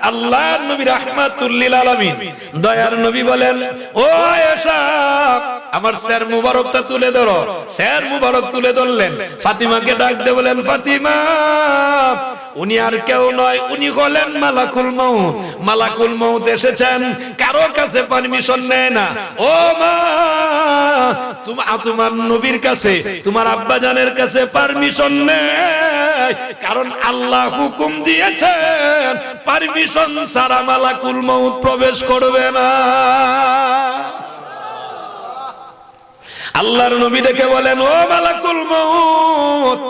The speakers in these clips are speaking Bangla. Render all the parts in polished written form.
আল্লাহর নবী রাহমাতুল লিল আলামিন দয়ার নবী বলেন, ও আয়েশা আমার স্যার মুবারকটা তুলে ধরো। স্যার মুবারক তুলে ধরলেন, ফাতিমাকে ডাক দিয়ে বলেন, ফাতিমা উনি আর কেউ নয়, উনি হলেন মালাকুল মউত। মালাকুল মউত এসেছেন, কারো কাছে পারমিশন নেয় না। ও মা তোমার নবীর কাছে, তোমার আব্বা জানের কাছে পারমিশন নেই, কারণ আল্লাহ হুকুম দিয়েছেন পারমিশন ছাড়া মালাকুল মউত প্রবেশ করবে না। আল্লাহর নবী ডেকে বলেন, ও মালাকুল মউত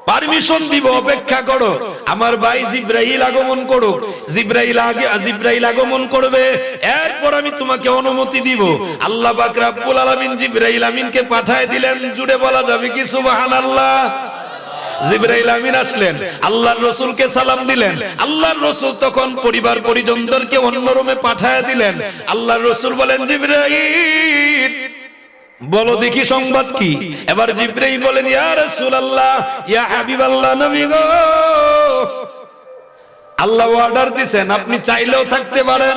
পারমিশন দিব, অপেক্ষা করো, আমার ভাই জিবরাইল আগমন করুক। জিবরাইল আগমন করবে, এরপর আমি তোমাকে অনুমতি দিব। আল্লাহ পাক রব্বুল আলামিন জিবরাইল আমিনকে পাঠায় দিলেন। জুড়ে বলা যাবে কি সুবহানাল্লাহ? জিবরাইল আমিন আসলেন, আল্লাহর রাসূলকে সালাম দিলেন। আল্লাহর রাসূল তখন পরিবার পরিজনদেরকে অন্য রুমে পাঠায় দিলেন। আল্লাহর রাসূল বলেন, জিবরাইল বলো দেখি সংবাদ কি? এবার জিবরাইল বলেন, ইয়া রাসূলুল্লাহ, ইয়া হাবিবাল্লাহ, নবী গো, আল্লাহ অর্ডার দিবেন, আপনি চাইলেও থাকতে পারেন,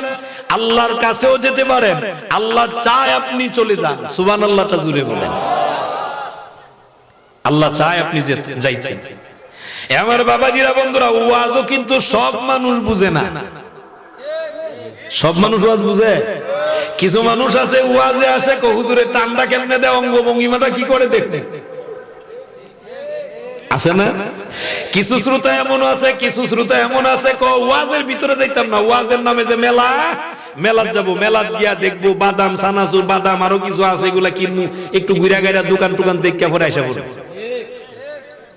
আল্লাহর কাছেও যেতে পারেন, আল্লাহ চায় আপনি চলে যান। সুবহানাল্লাহটা জুড়ে বলেন। আল্লাহ চায় আপনি যাইতেন। আমার বাবাজিরা, বন্ধুরা, ওয়াজও কিন্তু সব মানুষ বুঝে না। সব মানুষ ওয়াজ বুঝে? কিছু মানুষ আছে ওয়াজে আসে, কো হুজুরের টান্ডা কেমনে দেয়, অঙ্গ ভঙ্গিমাটা কি করে দেখতে আছে না? কিছু শ্রোতা এমন আছে, কিছু শ্রোতা এমন আছে, কো ওয়াজের ভিতরে যাইতাম না, ওয়াজের নামে যে মেলাত যাবো, মেলাত গিয়া দেখবো বাদাম, সানাসুর, বাদাম আরো কিছু আছে, এগুলা কিনবো, একটু ঘুরা গাইরা দোকান টোকান দেখে পরে আইসা পড়ে।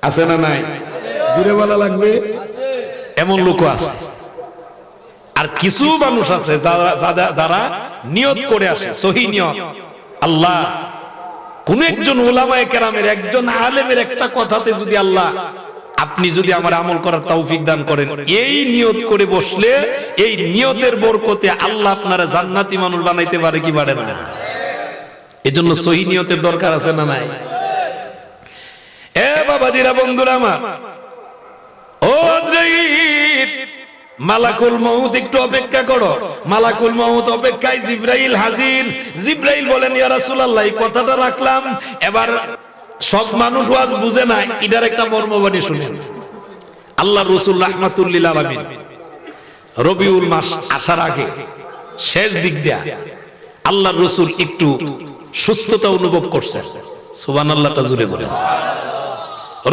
আছে না নাই? ঘুরে বলা লাগবে, এমন লোক আছে। আর কিছু মানুষ আছে যারা নিয়ত করে আসে, সহি নিয়ত, আল্লাহ কোন একজন উলামায়ে কেরামের, একজন আলেমের একটা কথাতে যদি আল্লাহ আপনি যদি আমার আমল করার তৌফিক দান করেন, এই নিয়ত করে বসলে এই নিয়তের বরকতে আল্লাহ আপনারা জান্নাতি মানুষ বানাইতে পারে কি পারে না? এজন্য সহি নিয়তের দরকার আছে না নাই? এ বাবাজিরা, বন্ধুরা আমার, ও আজরাইল, মালাকুল মউত একটু অপেক্ষা করো। মালাকুল মউত অপেক্ষায়, জিবরাইল হাজির। জিবরাইল বলেন, ইয়া রাসূলুল্লাহ, এই কথাটা রাখলাম, এবার সব মানুষ ওয়াজ বুঝে না, এটার একটা মর্মবাণী শুনেন। আল্লাহর রাসূল রাহমাতুল লিল আলামিন রবিউল মাস আসার আগে শেষ দিক দিয়া আল্লাহর রাসূল একটু সুস্থতা অনুভব করছেন। সুবহানাল্লাহটা জোরে বলেন।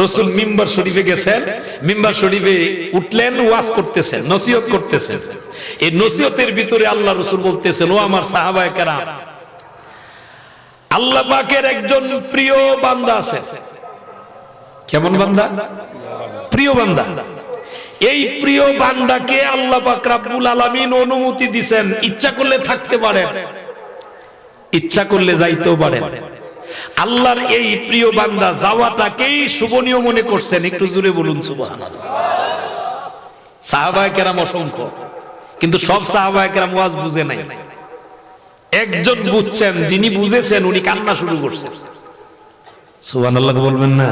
রাসূল মিম্বার শরীফে গেছেন, মিম্বার শরীফে উঠলেন, ওয়াজ করতেছেন, নসিহত করতেছেন। এই নসিহতের ভিতরে আল্লাহ রাসূল বলতেছেন, ও আমার সাহাবায়ে কেরাম, আল্লাহ পাকের একজন প্রিয় বান্দা আছে। কেমন বান্দা? প্রিয় বান্দা। এই প্রিয় বান্দাকে আল্লাহ পাক রব্বুল আলামিন অনুমতি দিবেন, ইচ্ছা করলে থাকতে পারেন, ইচ্ছা করলে যাইতেও পারেন। আল্লাহর এই প্রিয় বান্দা যাওয়াটাকেই শুভনীয় মনে করছেন। একটু জোরে বলুন সুবহানাল্লাহ। সাহাবায়ে কেরাম অসংখ্য, কিন্তু সব সাহাবায়ে কেরাম ওয়াজ বুঝে নাই। একজন বুঝছেন, যিনি বুঝেছেন উনি কান্না শুরু করছেন। সুবহানাল্লাহ বলবেন না?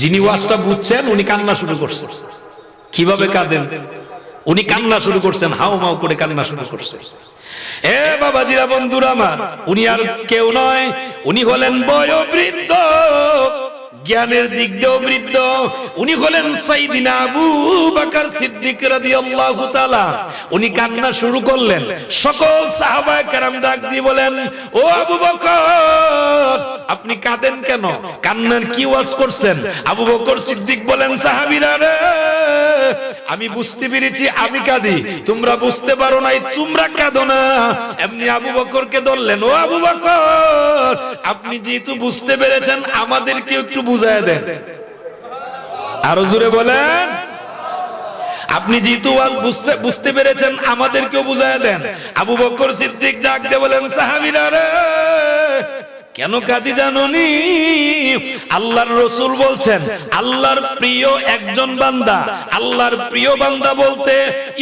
যিনি ওয়াজটা বুঝছেন উনি কান্না শুরু করছেন। কিভাবে কাঁদেন? উনি কান্না শুরু করছেন, হাউমাউ করে কান্না শুরু করছেন। এ বাবাজিরা, বন্ধুরা আমার, উনি আর কেউ নয়, উনি হলেন বয়োবৃদ্ধ, জ্ঞানের দিক দিয়েও বৃদ্ধ। উনি হলেন সাইয়্যিদিনা আবু বকর সিদ্দিক রাদিয়াল্লাহু তাআলা। উনি কান্না শুরু করলেন। সকল সাহাবায়ে কেরাম ডাক দিয়ে বলেন, ও আবু বকর, আপনি কাঁদেন কেন? কান্নার কি ওয়াজ করছেন? আবু বকর সিদ্দিক বলেন, সাহাবীরা রে, আমি বুঝতে পেরেছি আমি কাঁদি, তোমরা বুঝতে পারো নাই, তোমরা কাঁদো না। এমনি আবু বকরকে ধরলেন, ও আবু বকর, আপনি যেহেতু বুঝতে পেরেছেন আমাদেরকে একটু বুঝায় দেন। আরো জোরে বলেন। আপনি যেহেতু বুঝতে পেরেছেন আমাদেরকেও বুঝায় দেন। আবু বকর সিদ্দিক ডাক দিয়ে বলেন, সাহাবীরা রে, কেন কাঁদি জানোনি? আল্লাহর রাসূল বলছেন, আল্লাহর প্রিয় একজন বান্দা, আল্লাহর প্রিয় বান্দা বলতে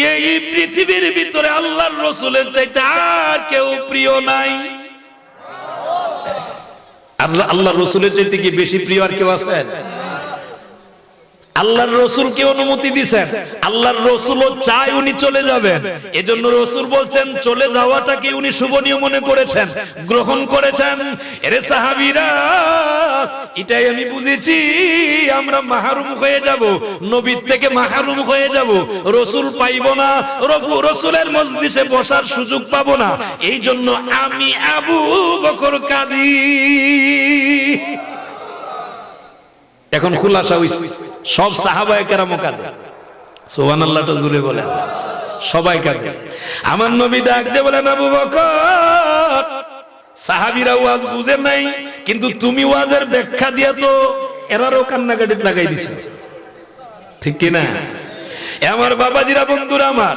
এই পৃথিবীর ভিতরে আল্লাহর রাসূলের চাইতে আর কেউ প্রিয় নাই। আল্লাহর রাসূলের চাইতে কি বেশি প্রিয় আর কেউ আছে? আল্লাহর রাসূলকে অনুমতি দিয়েছেন, আল্লাহর রাসূলও চায় উনি চলে যাবেন, এজন্য রাসূল বলছেন চলে যাওয়াটাকে উনি শুভনীয় মনে করেছেন, গ্রহণ করেছেন। এরে সাহাবীরা, এটাই আমি বুঝেছি, আমরা মাহরুম হয়ে যাব, নবীর থেকে মাহরুম হয়ে যাব, রাসূল পাইব না, রাসূলের মজলিসে বসার সুযোগ পাবো না। এই জন্য আমি আবু বকর কাঁদি। এখন খুলাসা হইছে, সব সাহাবায়ে কেরাম কাঁদে, সুবহানাল্লাহটা জুড়ে বলেন, সবাই কাঁদে। আমার নবী ডাক দিয়ে বলেন, আবু বকর, সাহাবীরা ওয়াজ বুঝে নাই, কিন্তু তুমি ওয়াজের ব্যাখ্যা দিয়া তো এরারও কান্নাকাটি লাগাই দিছো, ঠিক কি না? আমার বাবাজিরা, বন্ধুরা আমার,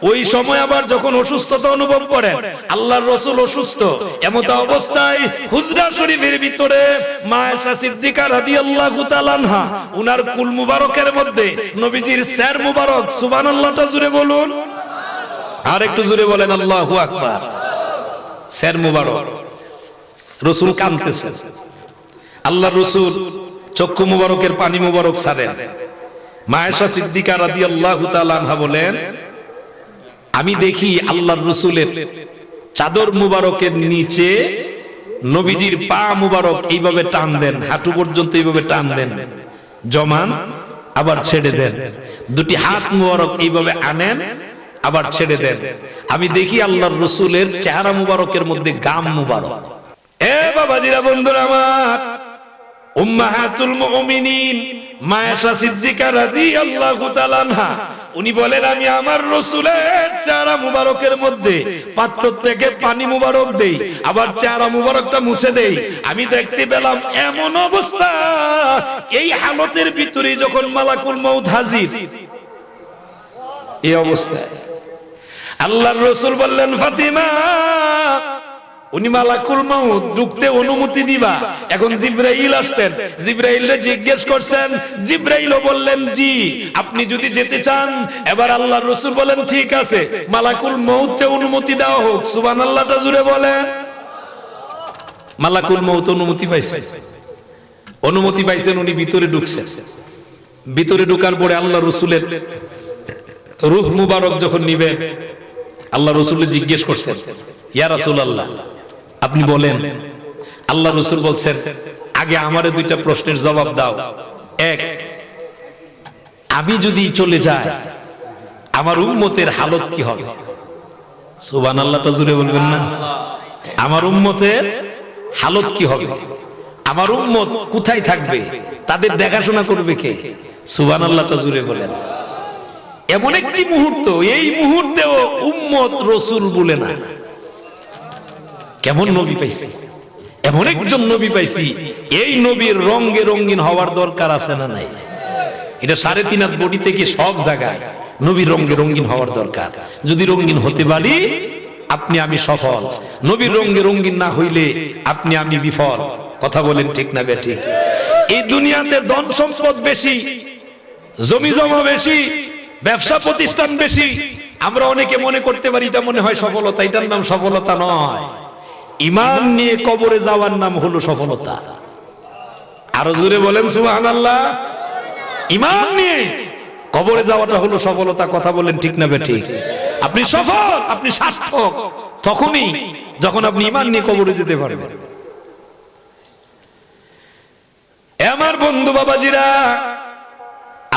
ওই সময় আবার যখন অসুস্থতা অনুভব করেন, আল্লাহর রাসূল অসুস্থ, এমত অবস্থায় হুজরা শরীফের ভিতরে মা আয়েশা সিদ্দিকা রাদিয়াল্লাহু তাআলা আনহা, উনার কুল মুবারকের মধ্যে নবীজির স্যার মুবারক, সুবহানাল্লাহটা জুড়ে বলুন, আর একটু জুড়ে বলেন আল্লাহু আকবার। স্যার মুবারক, রাসূল কাঁদতেছেন, আল্লাহর রাসূল চক্ষু মুবারকের পানি মুবারক ছাড়েন। মা আয়েশা সিদ্দিকা রাদিয়াল্লাহু তাআলা আনহা বলেন, আমি দেখি আল্লাহর রাসূলের চাদর মুবারকের নিচে নবীজির পা মুবারক এইভাবে টান দেন, হাঁটু পর্যন্ত এইভাবে টান দেন, জমান আবার ছেড়ে দেন, দুটি হাত মুবারক এইভাবে আনেন আবার ছেড়ে দেন। আমি দেখি আল্লাহর রাসূলের চেহারা মুবারকের মধ্যে গাম মুবারক। এ বাবাজিরা, বন্ধুরা আমার, উম্মাহাতুল মুমিনিন মা আয়েশা সিদ্দিকা রাদিয়াল্লাহু তাআলা আনহা, উনি বলেন, আমি আমার রাসূলের চেহারা মুবারকের মধ্যে পাত্র থেকে পানি মুবারক দেই, আবার চেহারা মুবারকটা মুছে দেই। আমি দেখতে পেলাম এমন অবস্থা, এই হালতের ভিতরে যখন মালাকুল মউত হাজির, এই অবস্থা আল্লাহর রাসূল বললেন, ফাতিমা, উনি মালাকুল মউত ঢুকতে অনুমতি দিবা। এখন জিবরাইল আসতেন, জিবরাইলকে জিজ্ঞেস করছেন, জিবরাইলও বললেন জি, আপনি যদি যেতে চান। এবার আল্লাহর রাসূল বলেন, ঠিক আছে, মালাকুল মউতকে অনুমতি দেওয়া হোক। সুবহানাল্লাহটা জুড়ে বলেন। মালাকুল মউত অনুমতি পাইছেন, অনুমতি পাইছেন, উনি ভিতরে ঢুকছেন। ভিতরে ঢোকার পরে আল্লাহর রাসূলের রূহ মুবারক যখন নিবেন, আল্লাহর রাসূল জিজ্ঞেস করছেন, ইয়া রাসূলুল্লাহ, আপনি বলেন। আল্লাহর রাসূল বলছেন, আগে আমারে দুইটা প্রশ্নের জবাব দাও। এক, আমি যদি চলে যাই আমার উম্মতের হালত কি হবে? সুবহানাল্লাহটা জোরে বলবেন না? আমার উম্মতের হালত কি হবে? আমার উম্মত কোথায় থাকবে? তাদের দেখাশোনা করবে কে? সুবহানাল্লাহটা জোরে বলেন। এমন একটি মুহূর্ত, এই মুহূর্তেও উম্মত রাসূল বলে না। কেমন নবী পাইছি, এমন একজন নবী পাইছি, এই নবীর রঙে রঙিন হওয়ার দরকার আছে না নাই? এটা 3.5 হাত বডি থেকে সব জায়গায় নবীর রঙে রঙিন হওয়ার দরকার। যদি রঙিন হতে পারি, আপনি আমি সফল। নবীর রঙে রঙিন না হইলে আপনি আমি বিফল। কথা বলেন ঠিক না বেঠি? এই দুনিয়াতে ধন সম্পদ বেশি, জমি জমা বেশি, ব্যবসা প্রতিষ্ঠান বেশি, আমরা অনেকে মনে করতে পারি এটা মনে হয় সফলতা। এটার নাম সফলতা নয়। ঈমান নিয়ে কবরে যাওয়ার নাম হলো সফলতা। আরো জোরে বলেন সুবহানাল্লাহ। ঈমান নিয়ে কবরে যাওয়াটা হলো সফলতা। কথা বলেন ঠিক না বেঠিক? আপনি সফল, আপনি সার্থক তখনই যখন আপনি ঈমান নিয়ে কবরে যেতে পারবেন। আমার বন্ধু বাবাজিরা,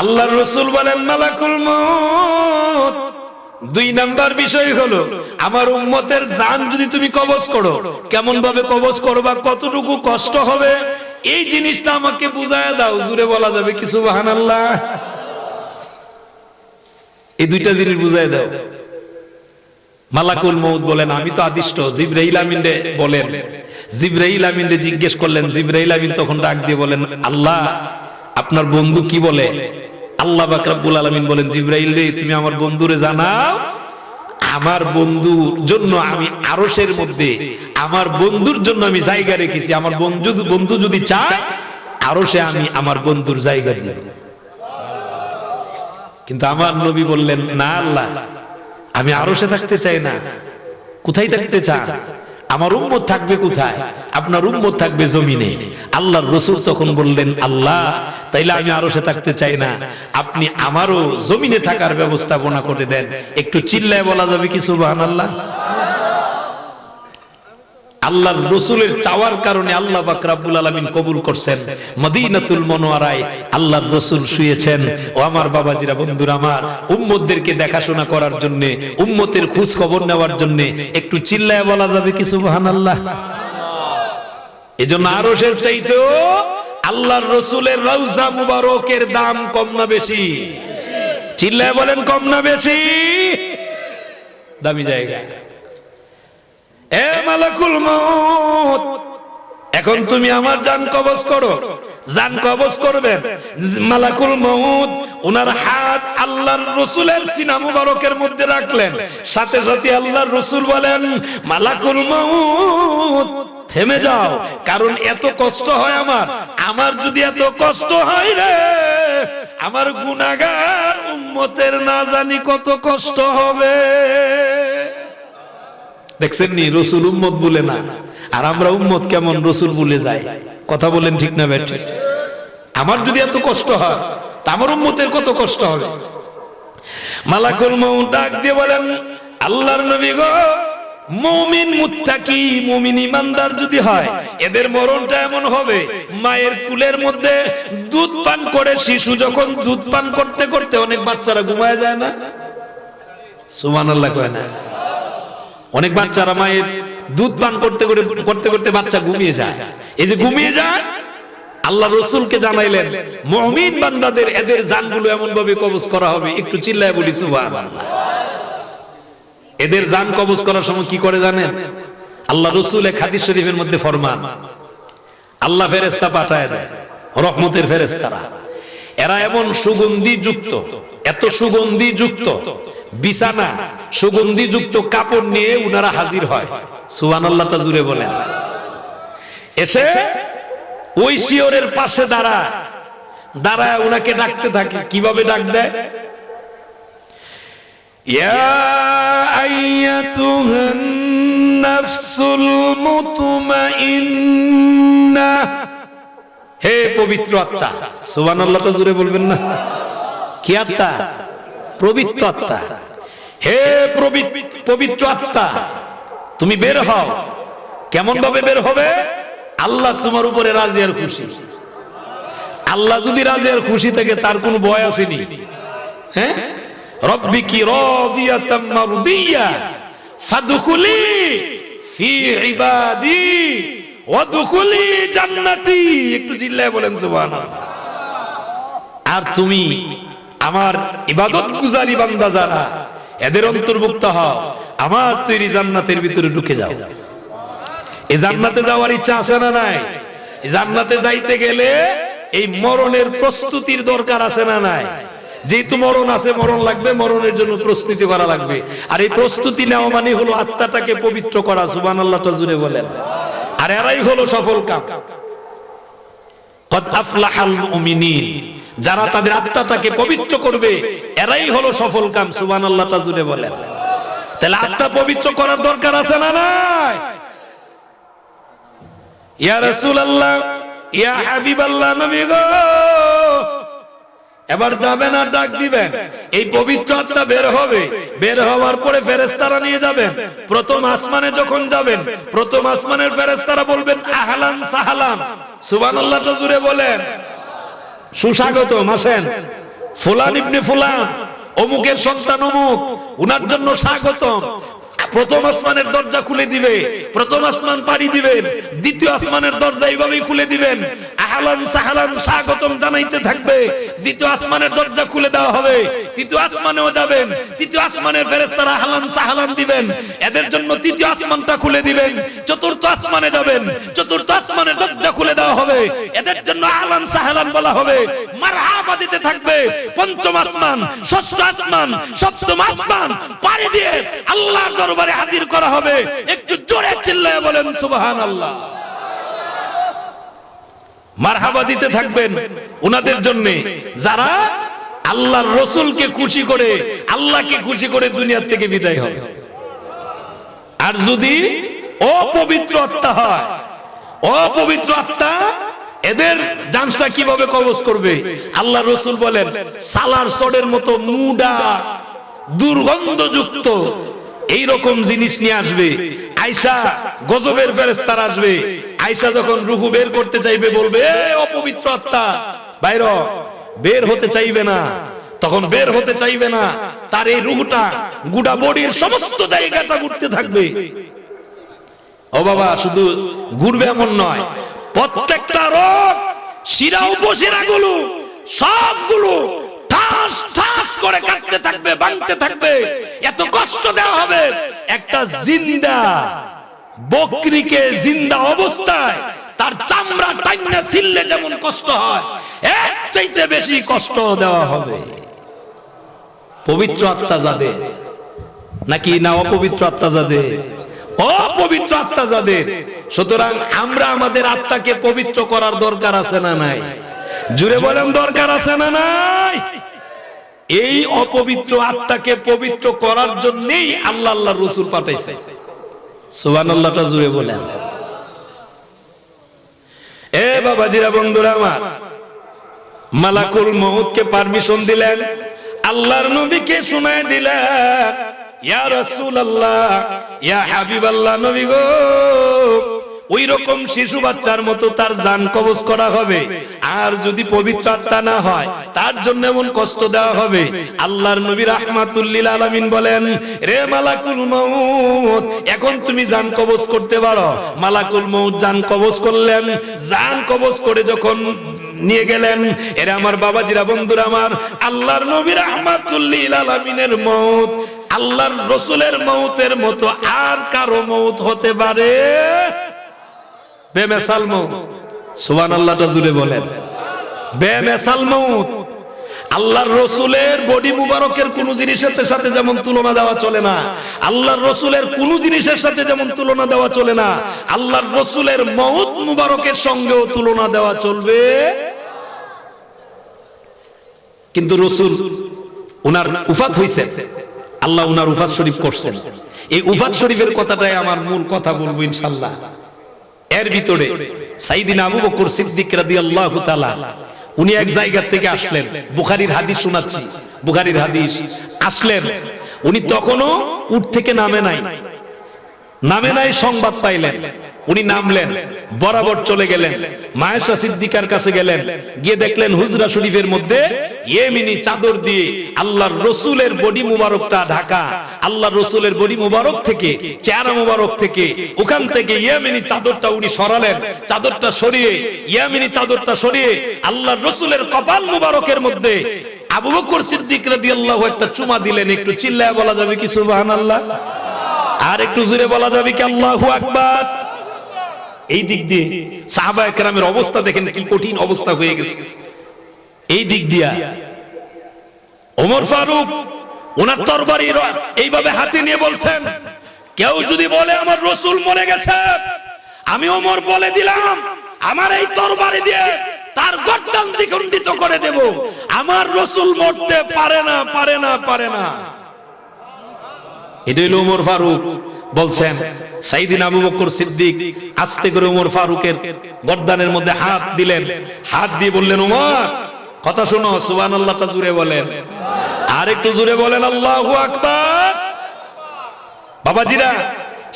আল্লাহর রাসূল বলেন, মালাকুল মউত 2 নাম্বার বিষয় হলো, আমার উম্মতের জান যদি তুমি কবজ করো, কেমন ভাবে কবজ করবা, কতটুকু কষ্ট হবে, এই জিনিসটা আমাকে বুঝায় দাও। জুড়ে বলা যাবে কি সুবহানাল্লাহ? এই 2টা জিনিস বুঝায় দাও। মালাকুল মউত বলেন, আমি তো আদিষ্ট। জিবরাইল আমিনরে বলেন, জিবরাইল আমিনরে জিজ্ঞেস করলেন। জিবরাইল আমিন তখন ডাক দিয়ে বলেন, আল্লাহ আপনার বন্ধু কি বলে? আল্লাহ পাক রব্বুল আলামিন বলেন, জিবরাইল রে, তুমি আমার বন্ধুরে জানাও, আমার বন্ধুর জন্য আমি আরশের মধ্যে আমার বন্ধুর জন্য আমি জায়গা রেখেছি। আমার বন্ধু যদি চায় আরশে আমি আমার বন্ধুর জায়গা দিব। কিন্তু আমার নবী বললেন, না আল্লাহ, আমি আরশে থাকতে চাই না। কোথায় থাকতে চান? আমার উম্মত থাকবে কোথায়? আপনার উম্মত থাকবে জমিনে। আল্লাহর রাসূল তখন বললেন, আল্লাহ তাইলে আমি আরশে থাকতে চাই না, আপনি আমারও জমিনে থাকার ব্যবস্থাপনা করে দেন। একটু চিল্লায় বলা যাবে কি সুবহানাল্লাহ? আল্লাহর রাসূলের চাওয়ার কারণে আল্লাহ পাক রব্বুল আলামিন কবুল করছেন। মদিনাতুল মুনাওয়ারায় আল্লাহর রাসূল শুয়েছেন। ও আমার বাবাজিরা, বন্ধুরা আমার, উম্মতদেরকে দেখাশোনা করার জন্য, উম্মতের খোঁজ খবর নেওয়ার জন্য একটু চিল্লায় বলা যাবে কি সুবহানাল্লাহ? এজন্য আরশের চাইতেও আল্লাহর রাসূলের রওজা মুবারকের দাম কম না বেশি? চিল্লায় বলেন, কম না বেশি? দামি জায়গা। এ মালাকুল মউত, এখন তুমি আমার জান কবজ করো। জান কবজ করবেন মালাকুল মউত, ওনার হাত আল্লাহর রাসূলের সিনা মুবারকের মধ্যে রাখলেন। সাথে সাথে আল্লাহর রাসূল বলেন, মালাকুল মউত থেমে যাও, কারণ এত কষ্ট হয় আমার যদি এত কষ্ট হয় রে, আমার গুনাহগার উম্মতের না জানি কত কষ্ট হবে। দেখছেন নি, রাসূল উম্মত বলে না, আর আমরা উম্মত কেমন রাসূল বলে যাই। কথা বলেন ঠিক না বেঠিক? আমার যদি এত কষ্ট হয়, তা আমার উম্মতের কত কষ্ট হবে। মালাকুল মউত ডাক দিয়ে বলেন, আল্লাহর নবী গো, মুমিন মুত্তাকি মুমিন ইমানদার যদি হয়, এদের মরণটা এমন হবে, মায়ের কুলের মধ্যে দুধ পান করে শিশু যখন দুধ পান করতে করতে, অনেক বাচ্চারা ঘুমায় যায় না? সুবহানাল্লাহ কয় না? অনেক বাচ্চারা মায়ের দুধ পান করতে করতে করতে বাচ্চা ঘুমিয়ে যায়। এই যে ঘুমিয়ে যায়, আল্লাহ রাসূলকে জানাইলেন, মুমিন বান্দাদের এদের জানগুলো এমন ভাবে কবজ করা হবে। একটু চিল্লায় বলি সুবহানাল্লাহ। এদের জান কবজ করার সময় কি করে জানেন? আল্লাহ রাসূল এক হাদিস শরীফের মধ্যে ফরমান, আল্লাহ ফেরেশতা পাঠায় দেয়, রহমতের ফেরেশতারা। এরা এমন সুগন্ধি যুক্ত, এত সুগন্ধি যুক্ত বিছানা, সুগন্ধি যুক্ত কাপড় নিয়ে উনারা হাজির হয়। সুবহানাল্লাহটা জুড়ে বলেন। এসে ওই শিয়রের পাশে দাঁড়ায় উনাকে ডাকতে থাকে। কিভাবে ডাক দেয়? ইয়া আইয়াতুহান নাফসুল মুতমাইন্নাহ, হে পবিত্র আত্মা। সুবহানাল্লাহটা জুড়ে বলবেন না? কি আত্মা? পবিত্র আত্মা। হে পবিত্র আত্মা, তুমি বের হও। কেমন ভাবে বের হবে? আল্লাহ তোমার উপরে রাজি আর খুশি। আল্লাহ যদি রাজি আর খুশি থাকে, তার কোনো ভয় আসেনি। হ্যাঁ, রব্বিকি রাদিয়াতাম মারদিয়া ফাদখুলি ফি ইবাদি ওয়াদখুলি জান্নাতি। একটু চিল্লায় বলেন সুবহানাল্লাহ। আর তুমি আমার ইবাদত গুজারি বান্দা যারা, এদের অন্তর্ভুক্ত হও, আমার তৈরি জান্নাতের ভিতরে ঢুকে যাও। এই জান্নাতে যাওয়ার ইচ্ছা আছে না নাই? জান্নাতে যাইতে গেলে এই মরণের প্রস্তুতির দরকার আছে না নাই? যেহেতু মরণ আছে, মরণ লাগবে, মরণের জন্য প্রস্তুতি করা লাগবে। আর এই প্রস্তুতি নেওয়া মানে হলো আত্মাটাকে পবিত্র করা। সুবহানাল্লাহটা জুড়ে বলেন। আর এরাই হলো সফল কাম। কদ আফলাহাল মুমিনিন, যারা তাদের আত্মাটাকে পবিত্র করবে, এরাই হলো সফল কাম। সুবহানাল্লাহটা জুড়ে বলেন। তাহলে আত্মা পবিত্র করার দরকার আছে না নাই? ইয়া রাসূলুল্লাহ, ইয়া হাবিবাল্লাহ, নবী গো, এবার যাবেন আর ডাক দিবেন। এই পবিত্র আত্মা বের হবে। বের হওয়ার পরে ফেরেশতারা নিয়ে যাবেন। প্রথম আসমানে যখন যাবেন, প্রথম আসমানের ফেরেশতারা বলবেন, আহলান সাহলান। সুবহানাল্লাহটা জুড়ে বলেন। সুস্বাগতম, আসেন, ফুলান ইবনে ফুলান, অমুকের সন্তান অমুক, উনার জন্য স্বাগতম। প্রথম আসমানের দরজা খুলে দিবে, প্রথম আসমান পাড়ি দিবেন, দ্বিতীয় আসমানের দরজা এইভাবেই খুলে দিবেন। আহলান সাহলান স্বাগতম জানাইতে থাকবে। দ্বিতীয় আসমানের দরজা খুলে দেওয়া হবে, তৃতীয় আসমানেও যাবেন, তৃতীয় আসমানের ফেরেশতারা আহলান সাহলান দিবেন, এদের জন্য তৃতীয় আসমানটা খুলে দিবেন। চতুর্থ আসমানে যাবেন, চতুর্থ আসমানের দরজা খুলে দেওয়া হবে, এদের জন্য আহলান সাহলান বলা হবে, মারহাবা দিতে থাকবে। পঞ্চম আসমান, ষষ্ঠ আসমান, সপ্তম আসমান পাড়ি দিয়ে আল্লাহর দরবারে হাজির করা হবে। একটু জোরে চিল্লায় বলেন সুবহানাল্লাহ। মারহাবা দিতে থাকবেন উনাদের জন্য, যারা আল্লাহর রাসূলকে খুশি করে, আল্লাহকে খুশি করে দুনিয়া থেকে বিদায় হবে। আর যদি অপবিত্র আত্মা হয়। অপবিত্র আত্মা এদের জানটা কিভাবে কবজ করবে? আল্লাহ রাসূল বলেন সালার সড়ের মতো মুডা দুর্গন্ধযুক্ত এইরকম জিনিস নিয়ে আসবে। আয়েশা গজবের ফেরেশতারা আসবে। আয়েশা যখন রূহ বের করতে চাইবে বলবে এ অপবিত্র আত্মা বাইর হ, বের হতে চাইবে না। তখন বের হতে চাইবে না, তার এই রূহটা গোটা বডির সমস্ত জায়গাটা ঘুরতে থাকবে। ও বাবা, শুধু ঘুরবে এমন নয়, প্রত্যেকটা রোগ শিরা উপশিরাগুলো সবগুলো ঠাস ঠাস করে কাটতে থাকবে, ভাঙতে থাকবে, এত কষ্ট দেওয়া হবে। একটা জিন্দা বকরিকে জিন্দা অবস্থায় তার চামড়া টাইনা ছিললে যেমন কষ্ট হয়, এর চাইতে বেশি কষ্ট দেওয়া হবে। পবিত্র আত্মা যাদের নাকি না অপবিত্র আত্মা যাদের? অপবিত্র আত্মা যাদের। সুতরাং আমরা আমাদের আত্মাকে পবিত্র করার দরকার আছে না নাই? জুড়ে বলেন দরকার আছে না নাই? এই অপবিত্র আত্মাকে পবিত্র করার জন্যই আল্লাহ আল্লাহর রাসূল পাঠাইছে। সুবহানাল্লাহটা জুড়ে বলেন। এ বাবাজিরা, বন্ধুরা আমার, মালাকুল মউতকে পারমিশন দিলেন, আল্লাহর নবীকে শোনায় দিলেন, ইয়া রাসূলুল্লাহ, ইয়া হাবিবাল্লাহ, নবী গো, ওই রকম শিশু বাচ্চার মতো তার জান কবজ করা হবে। আর যদি পবিত্র আত্মা না হয় তার জন্য এমন কষ্ট দেওয়া হবে। আল্লাহর নবী রাহমাতুল লিল আলামিন বলেন, রে মালাকুল মউত, এখন তুমি জান কবজ করতে পারো। মালাকুল মউত জান কবজ করলেন। জান কবজ করে যখন নিয়ে গেলেন, এরা আমার বাবাজিরা, বন্ধুরা আমার, আল্লাহর নবী রাহমাতুল লিল আলামিনের মউত আল্লাহর রাসূলের মউতের মতো আর কারো মউত হতে পারে? বেমেসাল মউত। সুবহানাল্লাহটা জুড়ে বলেন। বেমেসাল মউত। আল্লাহর রাসূলের বডি মুবারকের কোন জিনিসের সাথে যেমন তুলনা দেওয়া চলে না, আল্লাহর রাসূলের কোন জিনিসের সাথে যেমন তুলনা দেওয়া চলে না, আল্লাহর রাসূলের মউত মুবারকের সঙ্গেও তুলনা দেওয়া চলবে। কিন্তু রাসূল উনার উফাত হইছে, আল্লাহ উনার উফাত শরীফ করছেন। এই উফাত শরীফের কথাটাই আমার মূল কথা বলবো ইনশাআল্লাহ। এর ভিতরে সাইয়েদিনা আবু বকর সিদ্দিক রাদিয়াল্লাহু তাআলা উনি এক জায়গা থেকে আসলেন, বুখারীর হাদিস শোনাচ্ছি, বুখারীর হাদিস। আসলেন, উনি তখনও উট থেকে নামে নাই, সংবাদ পাইলেন, উনি নামলেন, বরাবর চলে গেলেন, মায়েশা সিদ্দিকার কাছে গেলেন, গিয়ে দেখলেন হুজরা শরীফের মধ্যে ইয়েমিনি চাদর দিয়ে আল্লাহর রাসূলের বডি মুবারকটা ঢাকা। আল্লাহর রাসূলের বডি মুবারক থেকে, চেহারা মুবারক থেকে, ওখান থেকে ইয়েমিনি চাদরটা উনি সরালেন। চাদরটা সরিয়ে, ইয়েমিনি চাদরটা সরিয়ে আল্লাহর রাসূলের কপাল মুবারকের মধ্যে আবু বকর সিদ্দিক রাদিয়াল্লাহু একটা চুমা দিলেন। একটু চিল্লায়া বলা যাবে কি সুবহানাল্লাহ? আর একটু জোরে বলা যাবে কি আল্লাহু আকবার? এই দিক দিয়ে সাহাবায়ে কেরামের অবস্থা দেখেন কি কঠিন অবস্থা হয়ে গেছে। এই দিক দিয়া ওমর ফারুক ওনার তরবারি এইভাবে হাতে নিয়ে বলছেন, কেউ যদি বলে আমার রাসূল মরে গেছে, আমি ওমর বলে দিলাম আমার এই তরবারি দিয়ে তার গর্দান দ্বিখণ্ডিত করে দেব। আমার রাসূল মরতে পারে না, পারে না, পারে না। এটাই হলো ওমর ফারুক বলছেন। সাইয়েদিনা আবু বকর সিদ্দিক আস্তে করে ওমর ফারুকের গর্দানের মধ্যে হাত দিলেন, হাত দিয়ে বললেন, ওমর কথা শোনো। সুবহানাল্লাহটা জুড়ে বলেন, আর একটু জুড়ে বলেন আল্লাহু আকবার। বাবাজিরা,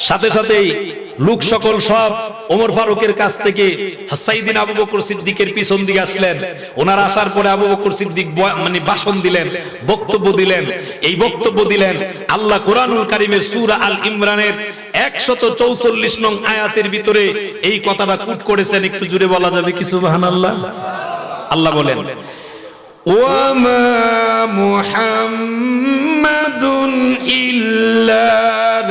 সাথে সাথেই লোক সকল সব ওমর ফারুকের কাছ থেকে সাইয়েদিনা আবু বকর সিদ্দিকের পিছন দিকে আসলেন। ওনার আসার পরে আবু বকর সিদ্দিক মানে ভাষণ দিলেন, বক্তব্য দিলেন। এই বক্তব্য দিলেন আল্লাহ কোরআনুল কারীমের সূরা আল ইমরানের 144 নং আয়াতের ভিতরে এই কথাটা কোট করেছেন। একটু জুড়ে বলা যাবে কি সুবহানাল্লাহ? আল্লাহ বলেন, ওয়া মা মুহাম্মাদুন ইল্লা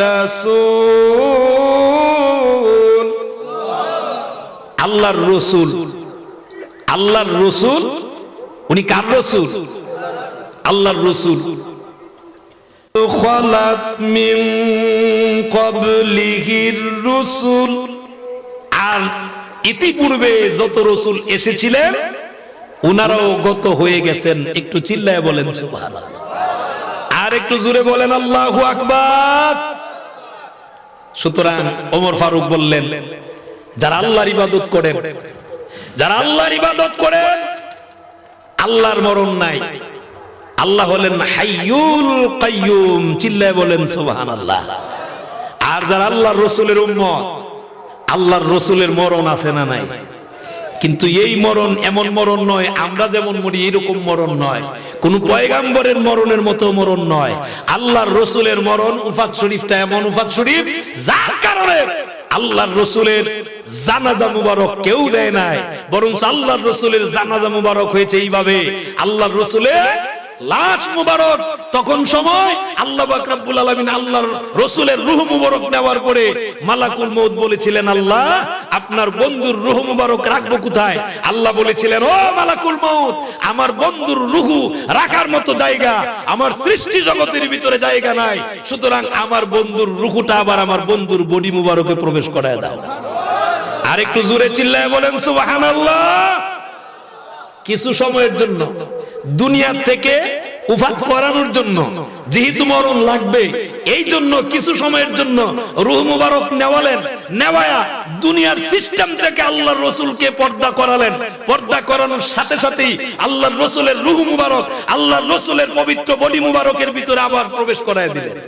রাসূল। আল্লাহর রাসূল, আল্লাহর রাসূল, উনি কার রাসূল? আল্লাহর রাসূল। খালাত মিন ক্বাবলিহির রাসূল, আর ইতিপূর্বে যত রাসূল এসেছিলেন উনারাও গত হয়ে গেছেন। একটু চিল্লায় বলেন সুবহানাল্লাহ। আর একটু জোরে বলেন আল্লাহু আকবার। সুতরাং ওমর ফারুক বললেন, যারা আল্লাহর ইবাদত করেন, যারা আল্লাহর ইবাদত করেন, আল্লাহর মরণ নাই। আল্লাহ হলেন হাইয়ুল কাইয়ুম, চিল্লায় বলেন সুবহানাল্লাহ। আর যারা আল্লাহর রাসূলের উম্মত, আল্লাহর রাসূলের মরণ আছে না নাই? কিন্তু এই মরণ এমন মরণ নয়, আমরা যেমন মরি এরকম মরণ নয়, কোন পয়গাম্বরের মরণের মতো মরণ নয়। আল্লাহর রাসূলের মরণ উফাত শরীফটা এমন উফাত শরীফ, যার কারণে আল্লাহর রাসূলের জানাজা মুবারক কেউ দেয় নাই, বরং আল্লাহর রাসূলের জানাজা মুবারক হয়েছে এইভাবে, আল্লাহর রাসূলের লাশ মুবারক তখন সময় আল্লাহ পাক রব্বুল আলামিন আল্লাহর রাসূলের রূহ মুবারক নেওয়ার পরে মালাকুল মউত বলেছিলেন, আল্লাহ আপনার বন্ধুর রূহ মুবারক রাখবো কোথায়? আল্লাহ বলেছিলেন, ও মালাকুল মউত, আমার বন্ধুর রূহ রাখার মতো জায়গা আমার সৃষ্টি জগতের ভিতরে জায়গা নাই, সুতরাং আমার বন্ধুর রূহটা আবার আমার বন্ধুর বডি মুবারকে প্রবেশ করায় দাও। আর একটু জোরে চিল্লায় বলেন সুবহানাল্লাহ। কিছু সময়ের জন্য দুনিয়া থেকে উফাত করানোর জন্য, যেহেতু মরণ লাগবে, এই জন্য কিছু সময়ের জন্য রূহ মুবারক নেওয়ালেন, নেওয়া দুনিয়ার সিস্টেম থেকে আল্লাহর রাসূলকে পর্দা করালেন। পর্দা করানোর সাথে সাথেই আল্লাহর রাসূলের রূহ মুবারক আল্লাহর রাসূলের পবিত্র বডি মুবারকের ভিতরে আবার প্রবেশ করায় দিলেন।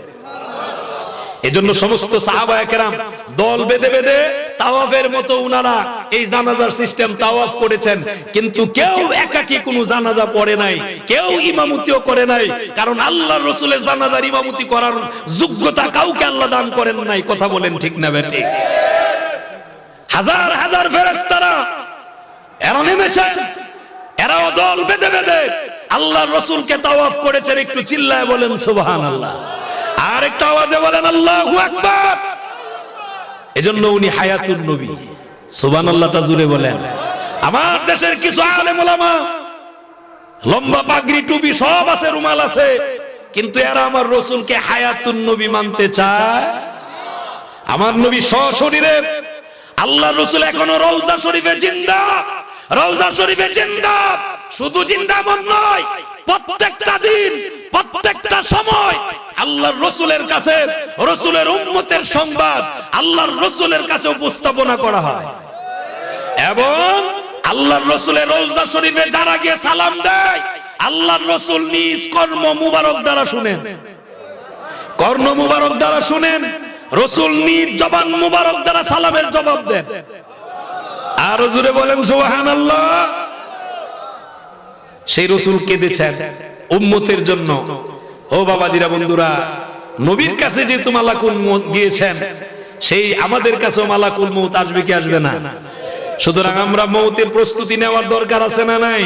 এজন্য সমস্ত সাহাবায়ে কেরাম দল বেঁধে বেঁধে তাওয়াফের মতো উনারা এই জানাজার সিস্টেম তাওয়াফ করেছেন, কিন্তু কেউ একাকী কোনো জানাজা পড়ে নাই, কেউ ইমামতিও করে নাই, কারণ আল্লাহর রাসূলের জানাজার ইমামতি করার যোগ্যতা কাউকে আল্লাহ দান করেন নাই। কথা বলেন ঠিক না বেঠিক? হাজার হাজার ফেরেশতারা এরা নেমেছেন, এরাও দল বেঁধে বেঁধে আল্লাহর রাসূলকে তাওয়াফ করেছেন। একটু চিল্লায় বলেন সুবহানাল্লাহ, আর একটা আওয়াজে বলেন আল্লাহু আকবার। এজন্য উনি হায়াতুন নবী, সুবহানাল্লাহটা জুড়ে বলেন। আমার দেশের কিছু আলেম ওলামা লম্বা পাগড়ি টুপি সব আছে, রুমাল আছে, কিন্তু এরা আমার রাসূলকে হায়াতুন নবী মানতে চায়। আমার নবী সশরীরে, আল্লাহর রাসূল এখনো রওজা শরীফে জিন্দা, রওজা শরীফে জিন্দা। শুধু জিন্দা মন নয়, প্রত্যেকটা দিন প্রত্যেকটা সময় আল্লাহর রাসূলের কাছে রাসূলের উম্মতের সংবাদ আল্লাহর রাসূলের কাছে উপস্থাপনা করা হয়। এবং আল্লাহর রাসূলের রওজা শরীফে যারা গিয়ে সালাম দেয়, আল্লাহর রাসূল নিজ কর্ম মুবারক দ্বারা শুনেন, কর্ণ মুবারক দ্বারা শুনেন, রাসূল নিজ জবান মুবারক দ্বারা সালামের জবাব দেন। আর জোরে বলেন সুবহানাল্লাহ। সেই রাসূল কেঁদেছেন উম্মতের জন্য। ও বাবাজিরা, বন্ধুরা, নবীর কাছে যেহেতু মালাকুল মউত গিয়েছেন, সেই আমাদের কাছেও মালাকুল মউত আসবে কি আসবে না? সুতরাং আমরা মউতের প্রস্তুতি নেওয়ার দরকার আছে না নাই?